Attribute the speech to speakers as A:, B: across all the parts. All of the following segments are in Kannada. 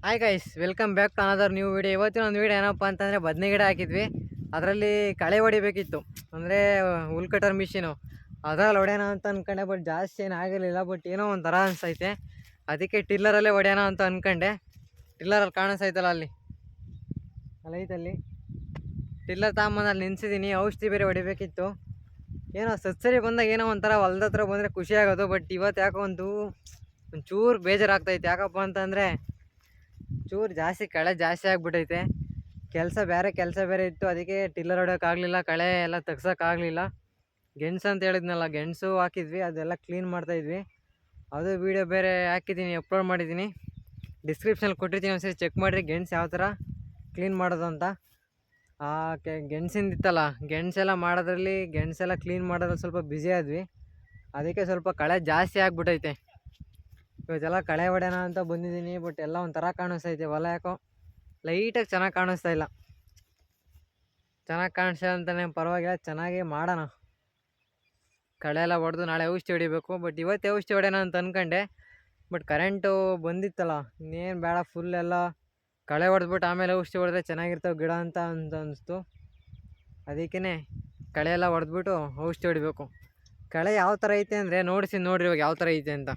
A: Hi guys, welcome back to another new video. ಇವತ್ತಿನ ಒಂದು ವಿಡಿಯೋ ಏನಪ್ಪ ಅಂತಂದರೆ ಬದನೆ ಗಿಡ ಹಾಕಿದ್ವಿ. ಅದರಲ್ಲಿ ಕಳೆ ಹೊಡಿಬೇಕಿತ್ತು, ಅಂದರೆ ಹುಲ್ ಕಟರ್ ಮಿಷಿನು ಅದ್ರಲ್ಲಿ ಹೊಡ್ಯೋಣ ಅಂತ ಅಂದ್ಕೊಂಡೆ. ಬಟ್ ಜಾಸ್ತಿ ಏನು ಆಗಿರಲಿಲ್ಲ. ಬಟ್ ಏನೋ ಒಂಥರ ಅನಿಸ್ತೈತೆ, ಅದಕ್ಕೆ ಟಿಲ್ಲರಲ್ಲೇ ಹೊಡ್ಯೋಣ ಅಂತ ಅಂದ್ಕೊಂಡೆ. ಟಿಲ್ಲರಲ್ಲಿ ಕಾಣಿಸ್ತೈತಲ್ಲ, ಅಲ್ಲಿ ಐತಲ್ಲಿ ಟಿಲ್ಲರ್ ತಗೊಂಬಂದು ಅಲ್ಲಿ ನಿಲ್ಸಿದ್ದೀನಿ. ಔಷಧಿ ಬೇರೆ ಹೊಡಿಬೇಕಿತ್ತು. ಏನೋ ಸತ್ಸರಿ ಬಂದಾಗ ಏನೋ ಒಂಥರ ಹೊಲ್ದ ಹತ್ರ ಬಂದರೆ ಖುಷಿ ಆಗೋದು. ಬಟ್ ಇವತ್ತು ಯಾಕೋ ಒಂಚೂರು ಬೇಜಾರಾಗ್ತೈತೆ. ಯಾಕಪ್ಪ ಅಂತಂದರೆ ಚೂರು ಜಾಸ್ತಿ ಕಳೆ ಜಾಸ್ತಿ ಆಗಿಬಿಟ್ಟೈತೆ. ಕೆಲಸ ಬೇರೆ ಇತ್ತು, ಅದಕ್ಕೆ ಟಿಲ್ಲರ್ ಹೊಡ್ಯೋಕ್ಕಾಗಲಿಲ್ಲ. ಕಳೆ ಎಲ್ಲ ತೆಗ್ಸೋಕ್ಕಾಗಲಿಲ್ಲ. ಗೆಣಸು ಅಂತ ಹೇಳಿದ್ನಲ್ಲ, ಗೆಣಸು ಹಾಕಿದ್ವಿ, ಅದೆಲ್ಲ ಕ್ಲೀನ್ ಮಾಡ್ತಾಯಿದ್ವಿ. ಅದು ವೀಡಿಯೋ ಬೇರೆ ಹಾಕಿದ್ದೀನಿ, ಅಪ್ಲೋಡ್ ಮಾಡಿದ್ದೀನಿ. ಡಿಸ್ಕ್ರಿಪ್ಷನಲ್ಲಿ ಕೊಟ್ಟಿರ್ತೀನಿ, ಒಂದ್ಸರಿ ಚೆಕ್ ಮಾಡಿರಿ ಗೆಣಸು ಯಾವ ಥರ ಕ್ಲೀನ್ ಮಾಡೋದು ಅಂತ. ಗೆಣಸಿಂದಿತ್ತಲ್ಲ, ಗೆಣಸೆಲ್ಲ ಮಾಡೋದ್ರಲ್ಲಿ ಗೆಣಸೆಲ್ಲ ಕ್ಲೀನ್ ಮಾಡೋದ್ರಲ್ಲಿ ಸ್ವಲ್ಪ ಬ್ಯುಸಿ ಆದ್ವಿ. ಅದಕ್ಕೆ ಸ್ವಲ್ಪ ಕಳೆ ಜಾಸ್ತಿ ಆಗಿಬಿಟ್ಟೈತೆ. ಇವತ್ತೆಲ್ಲ ಕಳೆ ಹೊಡ್ಯೋಣ ಅಂತ ಬಂದಿದ್ದೀನಿ. ಬಟ್ ಎಲ್ಲ ಒಂಥರ ಕಾಣಿಸ್ತೈತೆ. ಹೊಲ ಯಾಕೋ ಲೈಟಾಗಿ ಚೆನ್ನಾಗಿ ಕಾಣಿಸ್ತಾ ಇಲ್ಲ. ಚೆನ್ನಾಗಿ ಕಾಣಿಸ್ತಾ ಅಂತಲೇ ಪರವಾಗಿಲ್ಲ, ಚೆನ್ನಾಗಿ ಮಾಡೋಣ. ಕಳೆ ಎಲ್ಲ ಹೊಡೆದು ನಾಳೆ ಔಷಧಿ ಹೊಡಿಬೇಕು. ಬಟ್ ಇವತ್ತೇ ಔಷಧಿ ಹೊಡ್ಯೋಣ ಅಂತ ಅಂದ್ಕೊಂಡೆ. ಬಟ್ ಕರೆಂಟು ಬಂದಿತ್ತಲ್ಲ, ಇನ್ನೇನು ಬೇಡ, ಫುಲ್ ಎಲ್ಲ ಕಳೆ ಹೊಡೆದ್ಬಿಟ್ಟು ಆಮೇಲೆ ಔಷಧಿ ಹೊಡೆದ್ರೆ ಚೆನ್ನಾಗಿರ್ತಾವೆ ಗಿಡ ಅಂತ ಅನಿಸ್ತು. ಅದಕ್ಕೇ ಕಳೆ ಎಲ್ಲ ಹೊಡೆದ್ಬಿಟ್ಟು ಔಷಧಿ ಹೊಡಿಬೇಕು. ಕಳೆ ಯಾವ ಥರ ಐತೆ ಅಂದರೆ ನೋಡಿರಿ ಇವಾಗ ಯಾವ ಥರ ಐತೆ ಅಂತ.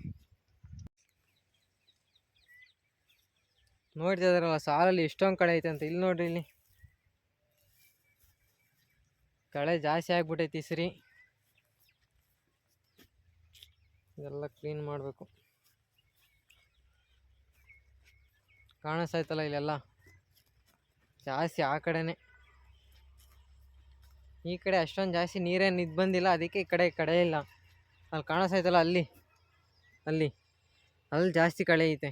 A: ನೋಡ್ತಾ ಇದಾರಲ್ಲ, ಸಾಲಲ್ಲಿ ಎಷ್ಟೊಂದು ಕಳೆ ಐತೆ ಅಂತ. ಇಲ್ಲಿ ನೋಡ್ರಿ, ಇಲ್ಲಿ ಕಳೆ ಜಾಸ್ತಿ ಆಗ್ಬಿಟ್ಟೈತಿ. ಸರಿ, ಇದೆಲ್ಲ ಕ್ಲೀನ್ ಮಾಡಬೇಕು. ಕಾಣಿಸ್ತಾಯ್ತಲ್ಲ, ಇಲ್ಲೆಲ್ಲ ಜಾಸ್ತಿ ಆ ಕಡೆನೇ. ಈ ಕಡೆ ಅಷ್ಟೊಂದು ಜಾಸ್ತಿ ನೀರೇನು ಬಂದಿಲ್ಲ, ಅದಕ್ಕೆ ಈ ಕಡೆ ಇಲ್ಲ. ಅಲ್ಲಿ ಕಾಣಿಸ್ತಾಯ್ತಲ್ಲ, ಅಲ್ಲಿ ಜಾಸ್ತಿ ಕಳೆ ಐತೆ.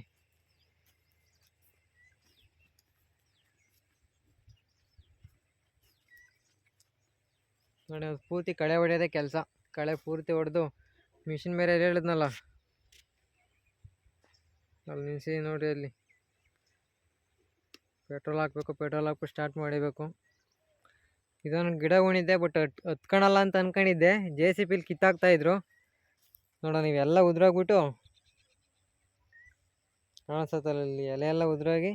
A: ನೋಡಿ, ಅದು ಪೂರ್ತಿ ಕಳೆ ಹೊಡೆಯೋದೇ ಕೆಲಸ. ಕಳೆ ಪೂರ್ತಿ ಹೊಡೆದು ಮಿಷಿನ್ ಬೇರೆ ಹೇಳಿದ್ನಲ್ಲ, ಅಲ್ಲಿ ನಿಲ್ಸಿ ನೋಡಿರಿ. ಅಲ್ಲಿ ಪೆಟ್ರೋಲ್ ಹಾಕ್ಬೇಕು, ಪೆಟ್ರೋಲ್ ಹಾಕ್ಬಿಟ್ಟು ಸ್ಟಾರ್ಟ್ ಮಾಡಬೇಕು. ಇದೊಂದು ಗಿಡ ಉಣಿದ್ದೆ, ಬಟ್ ಹತ್ಕೊಳಲ್ಲ ಅಂತ ಅಂದ್ಕೊಂಡಿದ್ದೆ. JCB ಕಿತ್ತಾಕ್ತಾಯಿದ್ರು. ನೋಡೋಣ, ನೀವೆಲ್ಲ ಉದ್ರೋಗ್ಬಿಟ್ಟು ಕಾಣಿಸ್ತಲ್ಲ, ಇಲ್ಲಿ ಎಲೆ ಎಲ್ಲ ಉದ್ರೋಗಿ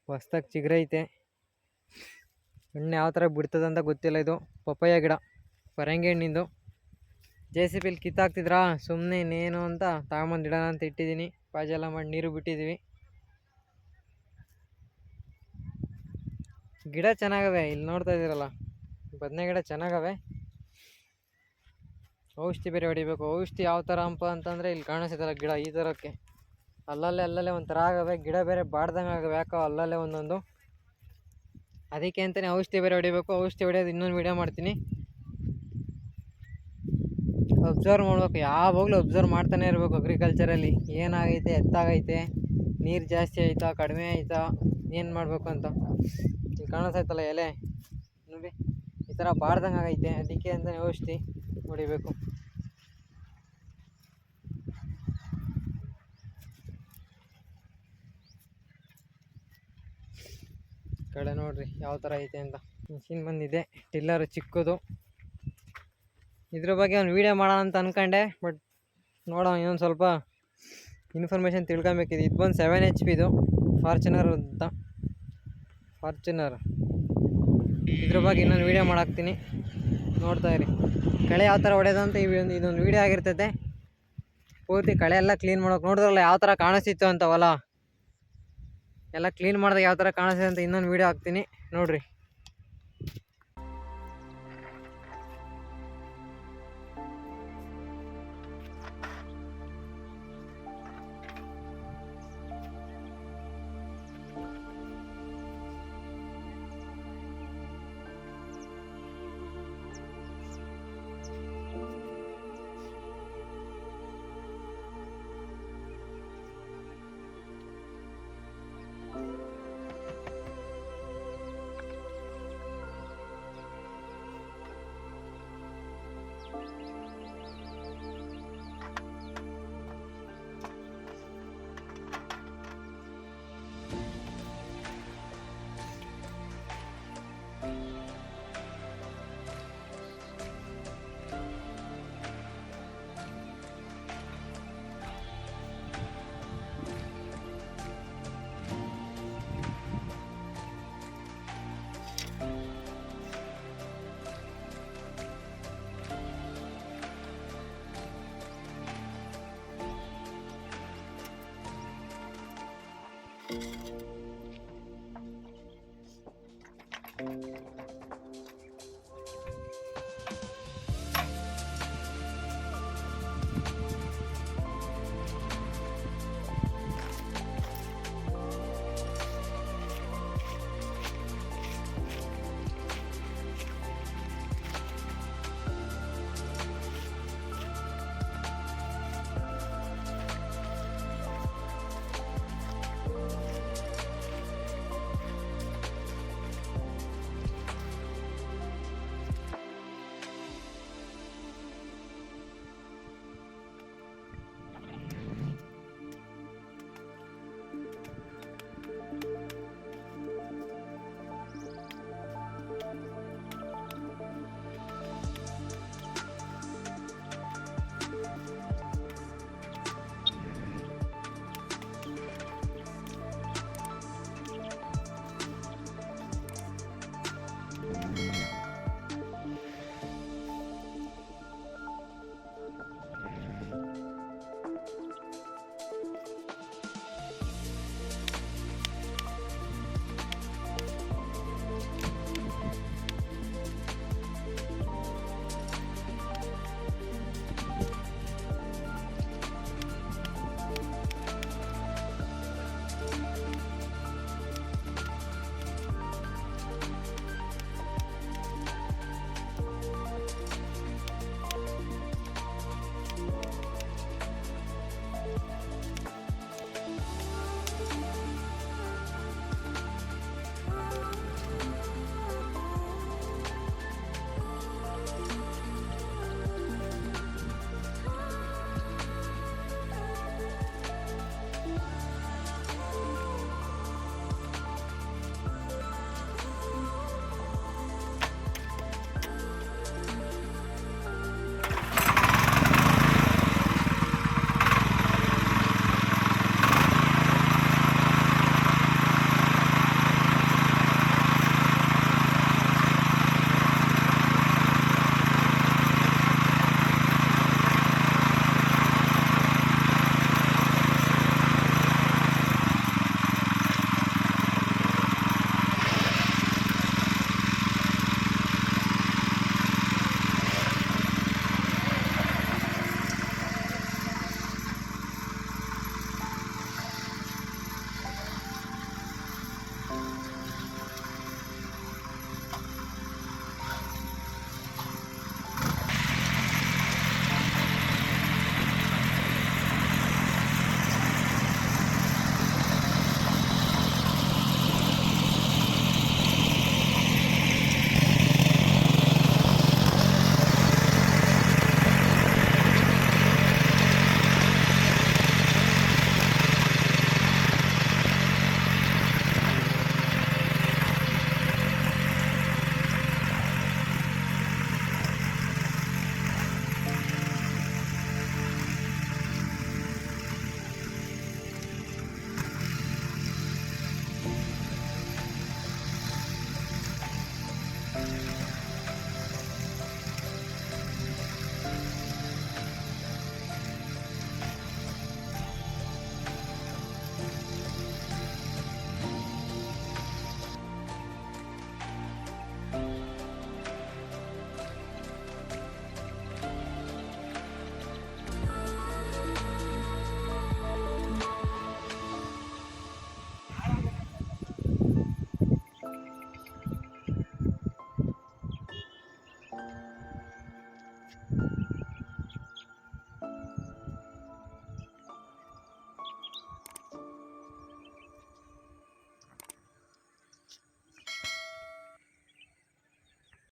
A: ಹೊಸ್ದಾಗಿ ಚಿಗುರೈತೆ. ಹಣ್ಣು ಯಾವ ಥರ ಬಿಡ್ತದಂತ ಗೊತ್ತಿಲ್ಲ. ಇದು ಪಪ್ಪಾಯ ಗಿಡ, ಪರಂಗಿ ಹಣ್ಣಿಂದು. JCB ಕಿತ್ತಾಕ್ತಿದ್ರಾ, ಸುಮ್ಮನೆ ಇನ್ನೇನು ಅಂತ ತಗೊಂಬಂದು ಇಡೋಣ ಅಂತ ಇಟ್ಟಿದ್ದೀನಿ. ಪಾಜೆಲ್ಲ ಮಾಡಿ ನೀರು ಬಿಟ್ಟಿದ್ದೀವಿ. ಗಿಡ ಚೆನ್ನಾಗವೆ, ಇಲ್ಲಿ ನೋಡ್ತಾ ಇದ್ದೀರಲ್ಲ, ಬದನೆ ಗಿಡ ಚೆನ್ನಾಗವೆ. ಔಷಧಿ ಬೇರೆ ಹೊಡಿಬೇಕು. ಔಷಧಿ ಯಾವ ಥರ ಅಂತಂದರೆ ಇಲ್ಲಿ ಕಾಣಿಸ್ತೈತಲ್ಲ ಗಿಡ, ಈ ಥರಕ್ಕೆ ಅಲ್ಲಲ್ಲೇ ಒಂಥರ ಆಗವೆ. ಗಿಡ ಬೇರೆ ಬಾಡ್ದಂಗೆ ಆಗವೆ, ಯಾಕೋ ಅಲ್ಲಲ್ಲೇ ಒಂದೊಂದು. ಅದಕ್ಕೆ ಅಂತಲೇ ಔಷಧಿ ಬೇರೆ ಹೊಡಿಬೇಕು. ಔಷಧಿ ಹೊಡಿಯೋದು ಇನ್ನೊಂದು ವೀಡಿಯೋ ಮಾಡ್ತೀನಿ. ಅಬ್ಸರ್ವ್ ಮಾಡ್ಬೇಕು, ಯಾವಾಗಲೂ ಅಬ್ಸರ್ವ್ ಮಾಡ್ತಾನೆ ಇರಬೇಕು. ಅಗ್ರಿಕಲ್ಚರಲ್ಲಿ ಏನಾಗೈತೆ, ಎತ್ತಾಗೈತೆ, ನೀರು ಜಾಸ್ತಿ ಆಯಿತಾ, ಕಡಿಮೆ ಆಯಿತಾ, ಏನು ಮಾಡಬೇಕು ಅಂತ. ಇಲ್ಲಿ ಕಾಣಿಸ್ತೈತಲ್ಲ ಎಲೆ ನೋಡಿ, ಈ ಥರ ಬಾಡ್ದಂಗೆ ಆಗೈತೆ. ಅದಕ್ಕೆ ಅಂತಲೇ ಔಷಧಿ ಹೊಡಿಬೇಕು. ಕಡೆ ನೋಡ್ರಿ ಯಾವ ಥರ ಐತೆ ಅಂತ. ಮಿಷಿನ್ ಬಂದಿದೆ, ಟಿಲ್ಲರ್ ಚಿಕ್ಕದು. ಇದ್ರ ಬಗ್ಗೆ ಒಂದು ವೀಡಿಯೋ ಮಾಡೋಣ ಅಂತ ಅಂದ್ಕೊಂಡೆ. ಬಟ್ ನೋಡೋಣ, ಇನ್ನೊಂದು ಸ್ವಲ್ಪ ಇನ್ಫಾರ್ಮೇಷನ್ ತಿಳ್ಕೊಬೇಕಿದೆ. ಇದು ಬಂದು 7 HP ಇದು, ಫಾರ್ಚುನರ್ ಅಂತ. ಫಾರ್ಚುನರ್ ಇದ್ರ ಬಗ್ಗೆ ಇನ್ನೊಂದು ವೀಡಿಯೋ ಮಾಡಾಕ್ತೀನಿ, ನೋಡ್ತಾ ಇರಿ. ಕಳೆ ಯಾವ ಥರ ಹೊಡೆಯೋದು ಅಂತ ಇದೊಂದು ವೀಡಿಯೋ ಆಗಿರ್ತೈತೆ. ಪೂರ್ತಿ ಕಳೆ ಎಲ್ಲ ಕ್ಲೀನ್ ಮಾಡೋಕೆ ನೋಡಿದ್ರಲ್ಲ ಯಾವ ಥರ ಕಾಣಿಸ್ತಿತ್ತು ಅಂತ. ಹೊಲ ಎಲ್ಲ ಕ್ಲೀನ್ ಮಾಡಿದಾಗ ಯಾವ ಥರ ಕಾಣಿಸ್ತದೆ ಅಂತ ಇನ್ನೊಂದು ವೀಡಿಯೋ ಹಾಕ್ತೀನಿ, ನೋಡಿರಿ.